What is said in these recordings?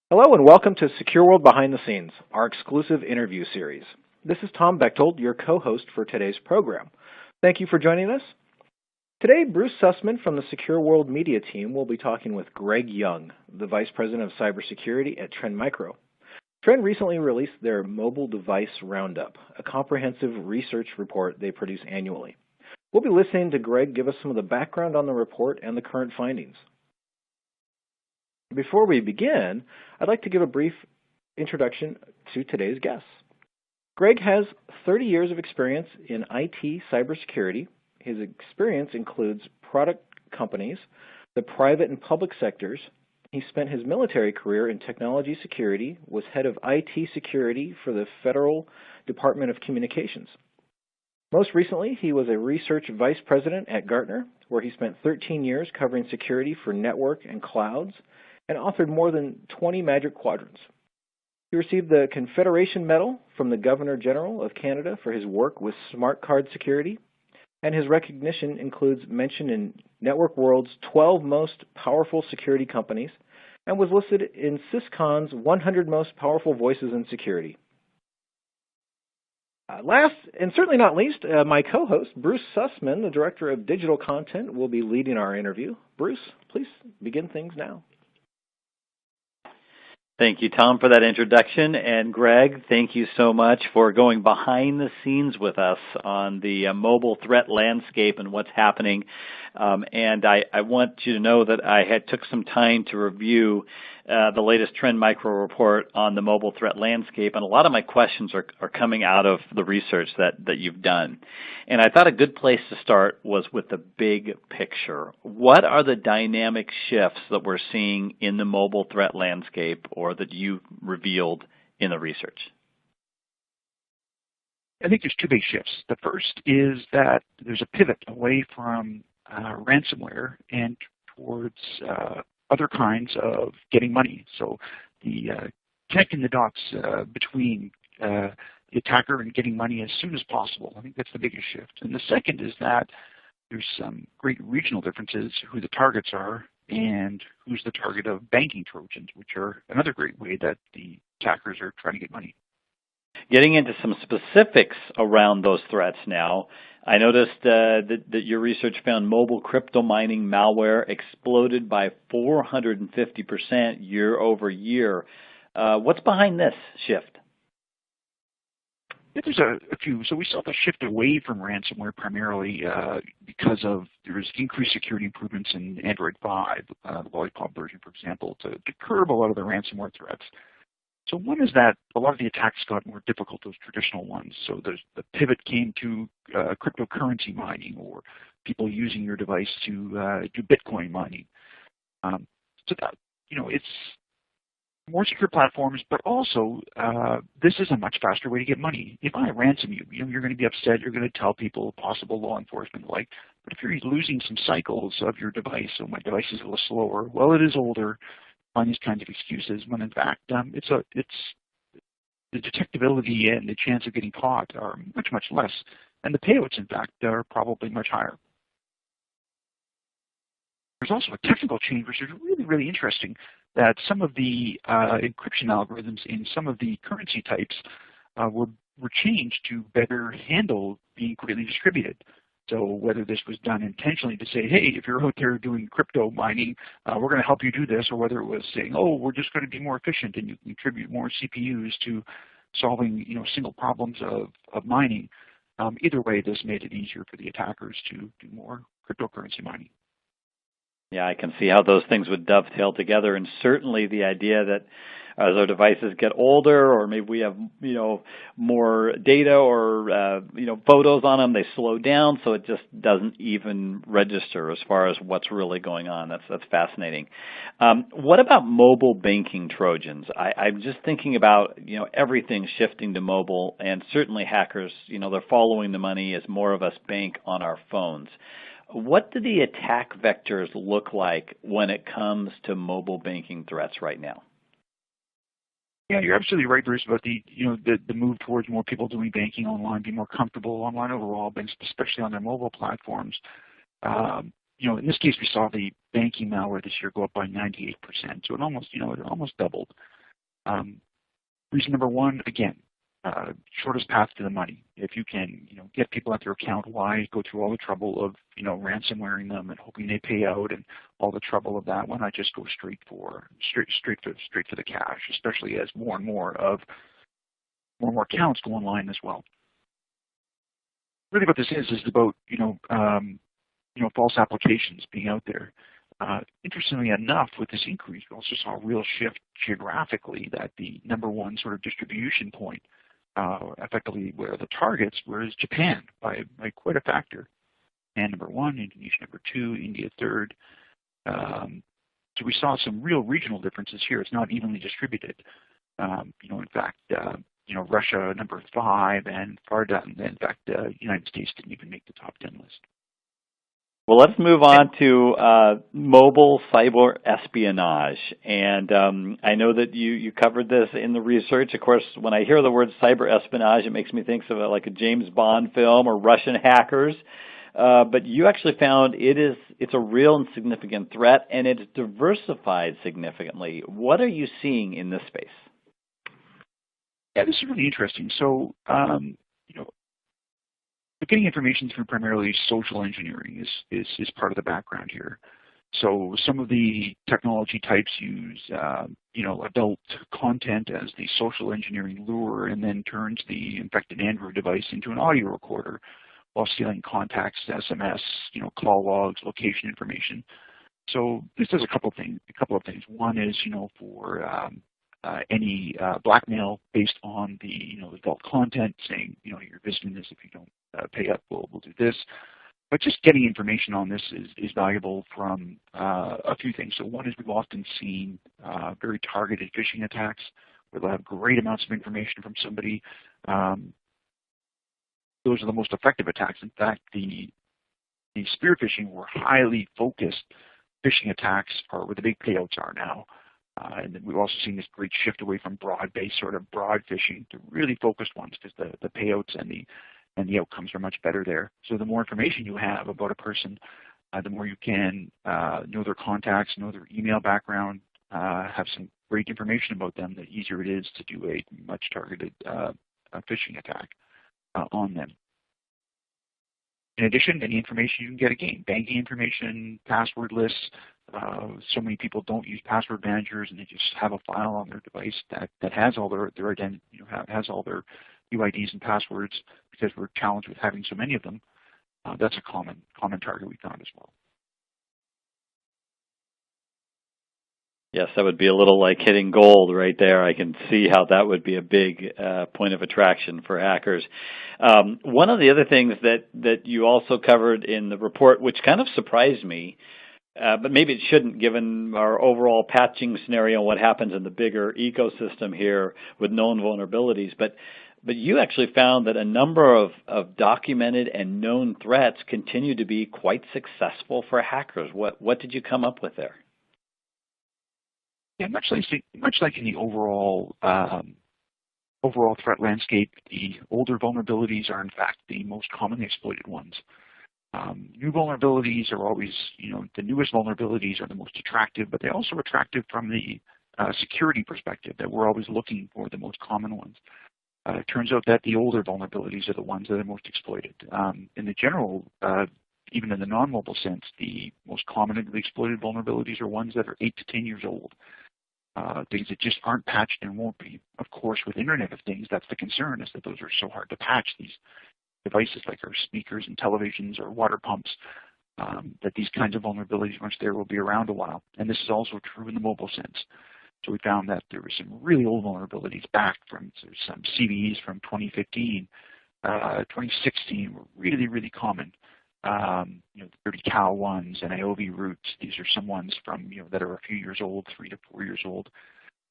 Hello and welcome to SecureWorld Behind the Scenes, our exclusive interview series. This is Tom Bechtold, your co-host for today's program. Thank you for joining us. Today, Bruce Sussman from the SecureWorld media team will be talking with Greg Young, the Vice President of Cybersecurity at Trend Micro. Trend recently released their Mobile Device Roundup, a comprehensive research report they produce annually. We'll be listening to Greg give us some of the background on the report and the current findings. Before we begin, I'd like to give a brief introduction to today's guests. Greg has 30 years of experience in IT cybersecurity. His experience includes product companies, the private and public sectors. He spent his military career in technology security, was head of IT security for the Federal Department of Communications. Most recently, he was a research vice president at Gartner, where he spent 13 years covering security for network and clouds, and authored more than 20 Magic Quadrants. He received the Confederation Medal from the Governor General of Canada for his work with smart card security, and his recognition includes mention in Network World's 12 most powerful security companies, and was listed in Syscon's 100 most powerful voices in security. Last, and certainly not least, my co-host, Bruce Sussman, the Director of Digital Content, will be leading our interview. Bruce, please begin things now. Thank you, Tom, for that introduction. And Greg, thank you so much for going behind the scenes with us on the mobile threat landscape and what's happening. And I want you to know that I took some time to review the latest Trend Micro report on the mobile threat landscape, and a lot of my questions are coming out of the research that you've done. And I thought a good place to start was with the big picture. What are the dynamic shifts that we're seeing in the mobile threat landscape, or that you revealed in the research? I think there's two big shifts. The first is that there's a pivot away from ransomware and towards other kinds of getting money. So the connecting the dots between the attacker and getting money as soon as possible. I think that's the biggest shift. And the second is that there's some great regional differences, who the targets are and who's the target of banking Trojans, which are another great way that the attackers are trying to get money. Getting into some specifics around those threats now, I noticed that your research found mobile crypto mining malware exploded by 450% year over year. What's behind this shift? Yeah, there's a few. So we saw the shift away from ransomware primarily because there's increased security improvements in Android 5, the Lollipop version, for example, to curb a lot of the ransomware threats. So one is that a lot of the attacks got more difficult, those traditional ones. So the pivot came to cryptocurrency mining, or people using your device to do Bitcoin mining. So that, it's more secure platforms, but also this is a much faster way to get money. If I ransom you, you're going to be upset. You're going to tell people, possible law enforcement, but if you're losing some cycles of your device, so my device is a little slower, well, it is older, find these kinds of excuses, when in fact it's the detectability and the chance of getting caught are much, much less, and the payouts, in fact, are probably much higher. There's also a technical change which is really, really interesting, that some of the encryption algorithms in some of the currency types were changed to better handle being greatly distributed. So whether this was done intentionally to say, hey, if you're out there doing crypto mining, we're going to help you do this, or whether it was saying, oh, we're just going to be more efficient and you contribute more CPUs to solving single problems of mining. Either way, this made it easier for the attackers to do more cryptocurrency mining. Yeah, I can see how those things would dovetail together, and certainly the idea that as our devices get older, or maybe we have more data or photos on them, they slow down, so it just doesn't even register as far as what's really going on. That's fascinating. What about mobile banking Trojans? I'm just thinking about everything shifting to mobile, and certainly hackers they're following the money as more of us bank on our phones. What do the attack vectors look like when it comes to mobile banking threats right now? Yeah, you're absolutely right, Bruce, about the move towards more people doing banking online, being more comfortable online overall, especially on their mobile platforms. In this case, we saw the banking malware this year go up by 98%. So it almost, it almost doubled. Reason number one, again, shortest path to the money. If you can, get people at their account, why go through all the trouble of, ransomwaring them and hoping they pay out and all the trouble of that? Why not just go straight for the cash, especially as more and more accounts go online as well. Really, what this is about, false applications being out there. Interestingly enough, with this increase, we also saw a real shift geographically that the number one sort of distribution point, effectively where the targets was Japan by quite a factor. And number one, Indonesia number two, India third. So we saw some real regional differences here. It's not evenly distributed. In fact, Russia number 5 and far down. In fact, the United States didn't even make the top 10 list. Well, let's move on to mobile cyber espionage. And I know that you covered this in the research. Of course, when I hear the word cyber espionage, it makes me think of it like a James Bond film or Russian hackers. But you actually found it's a real and significant threat, and it's diversified significantly. What are you seeing in this space? Yeah, this is really interesting. So, getting information through primarily social engineering is part of the background here. So some of the technology types use, adult content as the social engineering lure, and then turns the infected Android device into an audio recorder while stealing contacts, SMS, call logs, location information. So this does a couple of things. One is, for any blackmail based on the adult content, saying you're visiting this, if you don't pay up, we'll do this. But just getting information on this is valuable from a few things. So one is we've often seen very targeted phishing attacks where they'll have great amounts of information from somebody. Those are the most effective attacks. In fact, the spear phishing were highly focused phishing attacks are where the big payouts are now. And then we've also seen this great shift away from broad-based sort of broad phishing to really focused ones, because the payouts and the outcomes are much better there. So the more information you have about a person, the more you can know their contacts, know their email background, have some great information about them, the easier it is to do a much targeted phishing attack on them. In addition, any information you can get, again, banking information, password lists. So many people don't use password managers, and they just have a file on their device that has all their identity, has all their UIDs and passwords, because we're challenged with having so many of them. That's a common target we found as well. Yes, that would be a little like hitting gold right there. I can see how that would be a big point of attraction for hackers. One of the other things that you also covered in the report, which kind of surprised me, but maybe it shouldn't given our overall patching scenario and what happens in the bigger ecosystem here with known vulnerabilities, but you actually found that a number of documented and known threats continue to be quite successful for hackers. What did you come up with there? Yeah, much like in the overall threat landscape, the older vulnerabilities are in fact the most commonly exploited ones. New vulnerabilities are always, the newest vulnerabilities are the most attractive, but they're also attractive from the security perspective, that we're always looking for the most common ones. It turns out that the older vulnerabilities are the ones that are most exploited. In the general, even in the non-mobile sense, the most commonly exploited vulnerabilities are ones that are 8 to 10 years old. Things that just aren't patched and won't be. Of course, with Internet of Things, that's the concern, is that those are so hard to patch, these devices like our speakers and televisions or water pumps, that these kinds of vulnerabilities, once there, will be around a while. And this is also true in the mobile sense. So we found that there were some really old vulnerabilities back from some CVEs from 2015, 2016 were really, really common. The dirty cow ones and IOV roots, these are some ones from, that are a few years old, 3 to 4 years old,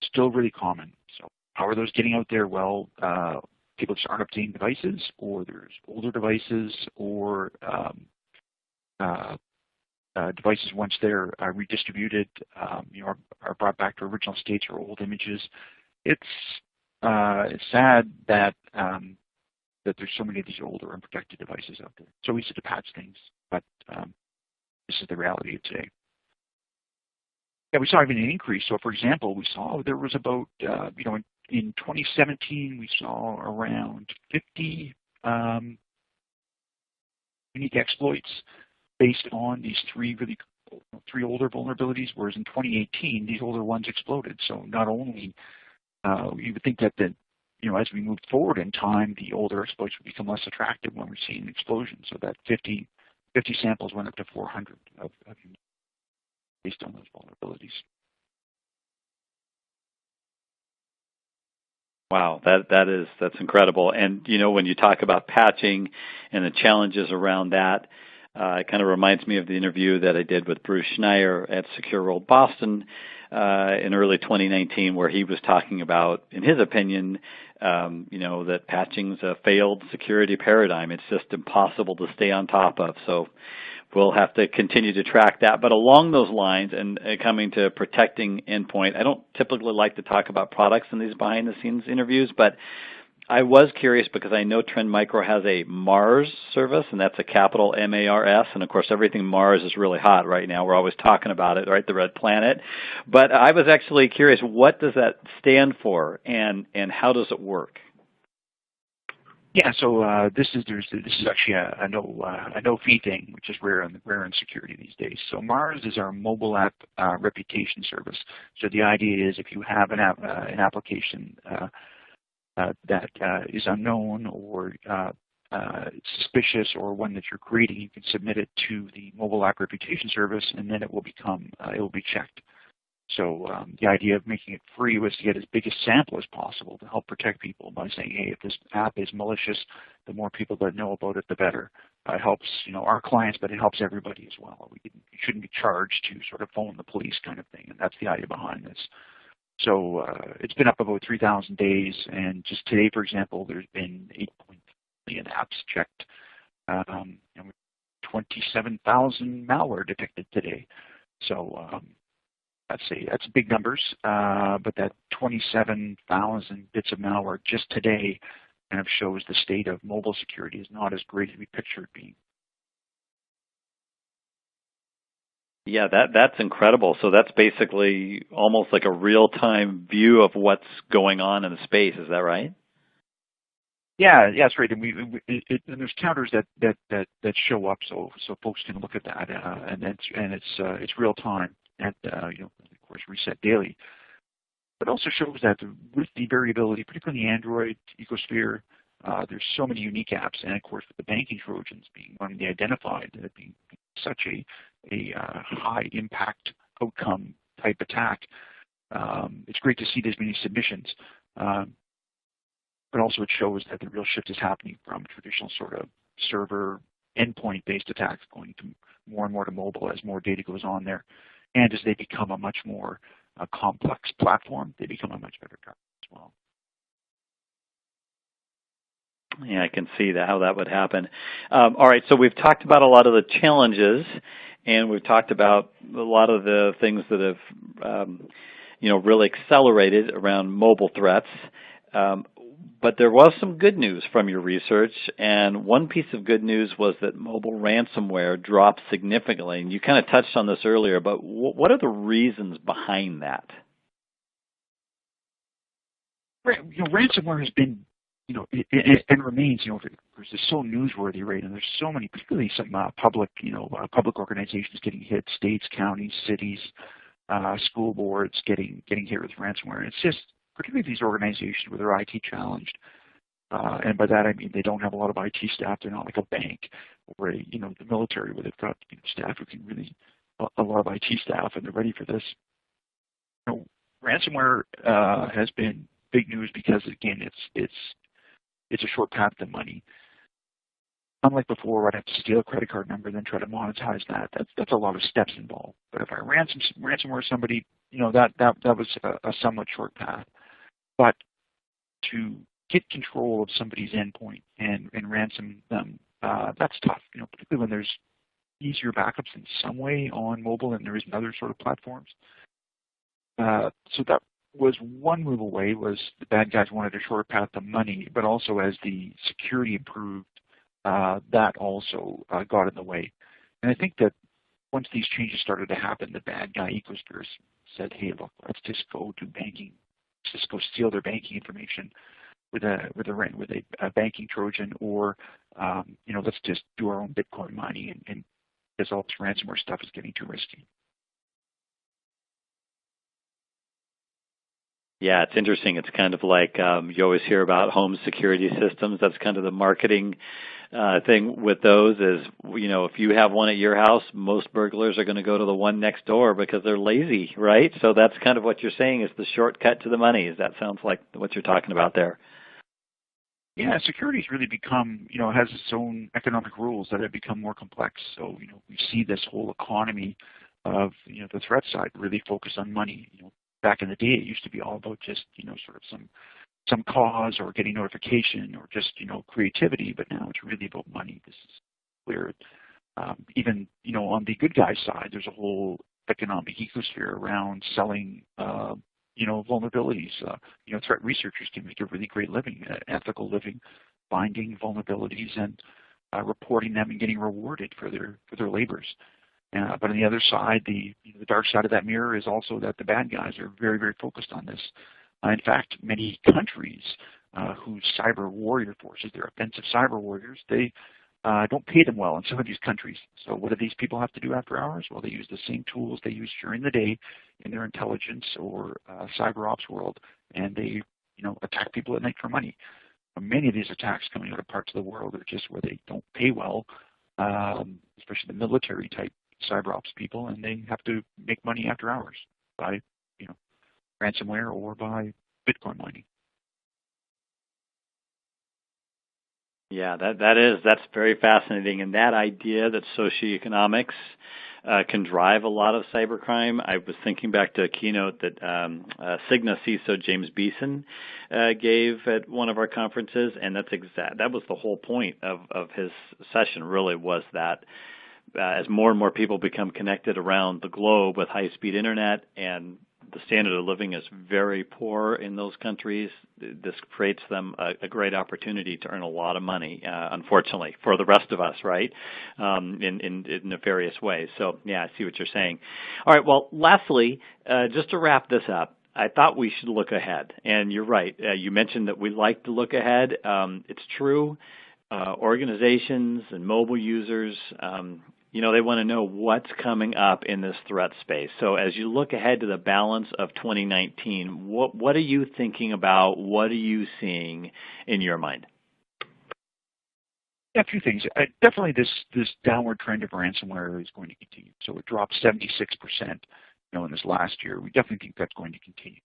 still really common. So how are those getting out there? Well, people just aren't updating devices, or there's older devices, or devices, once they're redistributed, are brought back to original states or old images. It's sad that that there's so many of these older unprotected devices out there. It's so easy to patch things, but this is the reality of today. Yeah, we saw even an increase. So, for example, we saw there was about, in 2017, we saw around 50 unique exploits based on these three older vulnerabilities, whereas in 2018, these older ones exploded. So not only, you would think that as we move forward in time, the older exploits would become less attractive when we're seeing explosions. So that 50 samples went up to 400 of based on those vulnerabilities. Wow, that's incredible. And when you talk about patching and the challenges around that, it kind of reminds me of the interview that I did with Bruce Schneier at SecureWorld Boston in early 2019, where he was talking about, in his opinion, that patching's a failed security paradigm. It's just impossible to stay on top of. So we'll have to continue to track that. But along those lines, and coming to protecting endpoint, I don't typically like to talk about products in these behind-the-scenes interviews, but I was curious because I know Trend Micro has a Mars service, and that's a capital M-A-R-S, and of course everything Mars is really hot right now. We're always talking about it, right, the red planet. But I was actually curious, what does that stand for, and how does it work? Yeah, so this is actually a no fee thing, which is rare in security these days. So Mars is our mobile app reputation service. So the idea is if you have an application that is unknown or suspicious, or one that you're creating, you can submit it to the mobile app reputation service, and then it will be checked. So the idea of making it free was to get as big a sample as possible to help protect people by saying, hey, if this app is malicious, the more people that know about it, the better. It helps our clients, but it helps everybody as well. You shouldn't be charged to sort of phone the police kind of thing, and that's the idea behind this. So it's been up about 3,000 days, and just today, for example, there's been 8.3 million apps checked, and 27,000 malware detected today. So that's big numbers, but that 27,000 bits of malware just today kind of shows the state of mobile security is not as great as we pictured being. Yeah, that's incredible. So that's basically almost like a real-time view of what's going on in the space. Is that right? Yeah, that's right. And there's counters that show up, so folks can look at that, and it's real time, and of course reset daily. But also shows that with the variability, particularly in the Android ecosphere, there's so many unique apps, and of course with the banking Trojans being one of the identified, being such a high impact outcome type attack, it's great to see there's many submissions. But also it shows that the real shift is happening from traditional sort of server endpoint-based attacks going to more and more to mobile as more data goes on there. And as they become a much more complex platform, they become a much better target as well. Yeah, I can see how that would happen. All right, so we've talked about a lot of the challenges, and we've talked about a lot of the things that have, really accelerated around mobile threats. But there was some good news from your research, and one piece of good news was that mobile ransomware dropped significantly. And you kind of touched on this earlier, but what are the reasons behind that? Ransomware has been, and remains, it's so newsworthy, right? And there's so many, particularly some public organizations getting hit, states, counties, cities, school boards getting hit with ransomware. And it's just, particularly these organizations where they're IT challenged, and by that I mean they don't have a lot of IT staff. They're not like a bank or the military where they've got staff who can really a lot of IT staff and they're ready for this. Ransomware has been big news because again it's a short path to money. Unlike before, where I'd have to steal a credit card number and then try to monetize that. That's a lot of steps involved. But if I ransomware somebody, that was a somewhat short path. But to get control of somebody's endpoint and ransom them, that's tough. Particularly when there's easier backups in some way on mobile and there is in other sort of platforms. So that was one move away. Was the bad guys wanted a shorter path to money, but also as the security improved, that also got in the way. And I think that once these changes started to happen, the bad guy ecosphere said, hey, look, let's just go do banking, just go steal their banking information with a banking Trojan, or let's just do our own Bitcoin mining, and because all this ransomware stuff is getting too risky. Yeah, it's interesting. It's kind of like you always hear about home security systems. That's kind of the marketing thing with those is, if you have one at your house, most burglars are going to go to the one next door because they're lazy, right? So that's kind of what you're saying is the shortcut to the money. That sounds like what you're talking about there. Yeah, security's really become, has its own economic rules that have become more complex. So, we see this whole economy of, the threat side really focused on money. Back in the day, it used to be all about just, sort of some cause or getting notification or just, creativity. But now it's really about money. This is clear. Even, on the good guy side, there's a whole economic ecosphere around selling, vulnerabilities. Threat researchers can make a really great living, ethical living, finding vulnerabilities and reporting them and getting rewarded for their labors. But on the other side, the dark side of that mirror is also that the bad guys are very, very focused on this. In fact, many countries whose cyber warrior forces, they're offensive cyber warriors, they don't pay them well in some of these countries. So what do these people have to do after hours? Well, they use the same tools they use during the day in their intelligence or cyber ops world, and they attack people at night for money. Many of these attacks coming out of parts of the world are just where they don't pay well, especially the military type cyber ops people, and they have to make money after hours by ransomware or by Bitcoin mining. Yeah, that's very fascinating, and that idea that socioeconomics can drive a lot of cybercrime. I was thinking back to a keynote that Cigna CISO James Beeson gave at one of our conferences, and that was the whole point of his session. Really was that as more and more people become connected around the globe with high-speed internet and the standard of living is very poor in those countries, this creates them a great opportunity to earn a lot of money, unfortunately, for the rest of us, right, in nefarious ways. So, yeah, I see what you're saying. All right, well, lastly, just to wrap this up, I thought we should look ahead. And you're right. You mentioned that we like to look ahead. It's true. Organizations and mobile users, they want to know what's coming up in this threat space. So as you look ahead to the balance of 2019, what are you thinking about? What are you seeing in your mind? Yeah, a few things. Definitely this downward trend of ransomware is going to continue. So it dropped 76%, in this last year. We definitely think that's going to continue.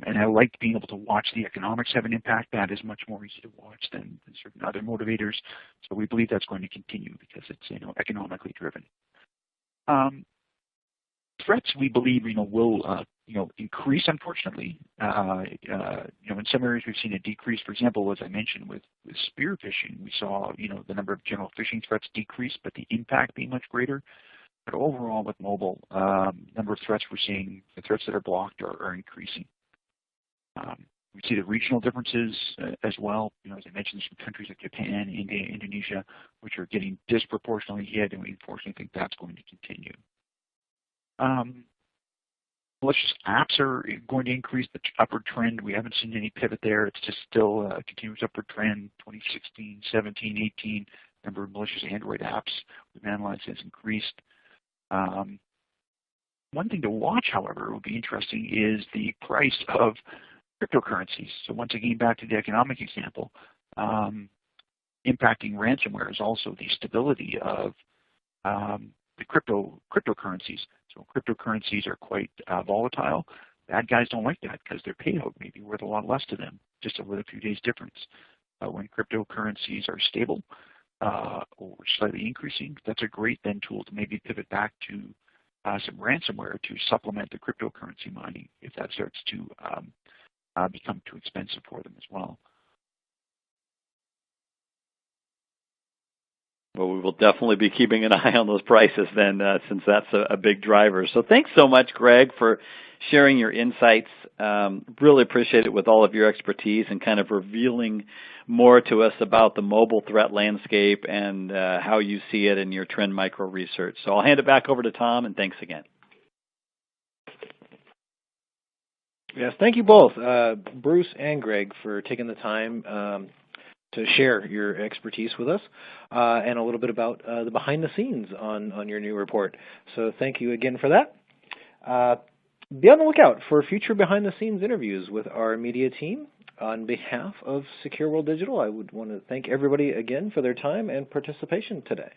And I like being able to watch the economics have an impact. That is much more easy to watch than certain other motivators. So we believe that's going to continue because it's economically driven. Threats we believe will increase. Unfortunately, in some areas we've seen a decrease. For example, as I mentioned with spear phishing, we saw the number of general phishing threats decrease, but the impact being much greater. But overall, with mobile, number of threats we're seeing, the threats that are blocked are increasing. We see the regional differences as well. As I mentioned, there's some countries like Japan, India, Indonesia, which are getting disproportionately hit, and we unfortunately think that's going to continue. Malicious apps are going to increase the upward trend. We haven't seen any pivot there. It's just still a continuous upward trend. 2016, 17, 18, number of malicious Android apps we've analyzed has increased. One thing to watch, however, will be interesting is the price of cryptocurrencies. So once again, back to the economic example, impacting ransomware is also the stability of the cryptocurrencies. So cryptocurrencies are quite volatile. Bad guys don't like that because their payout may be worth a lot less to them, just with a few days difference. When cryptocurrencies are stable or slightly increasing, that's a great then tool to maybe pivot back to some ransomware to supplement the cryptocurrency mining if that starts to become too expensive for them as well. Well, we will definitely be keeping an eye on those prices then, since that's a big driver. So thanks so much, Greg, for sharing your insights. Really appreciate it with all of your expertise and kind of revealing more to us about the mobile threat landscape and how you see it in your Trend Micro research. So I'll hand it back over to Tom, and thanks again. Yes, thank you both, Bruce and Greg, for taking the time to share your expertise with us and a little bit about the behind the scenes on your new report. So thank you again for that. Be on the lookout for future behind the scenes interviews with our media team. On behalf of SecureWorld Digital, I would want to thank everybody again for their time and participation today.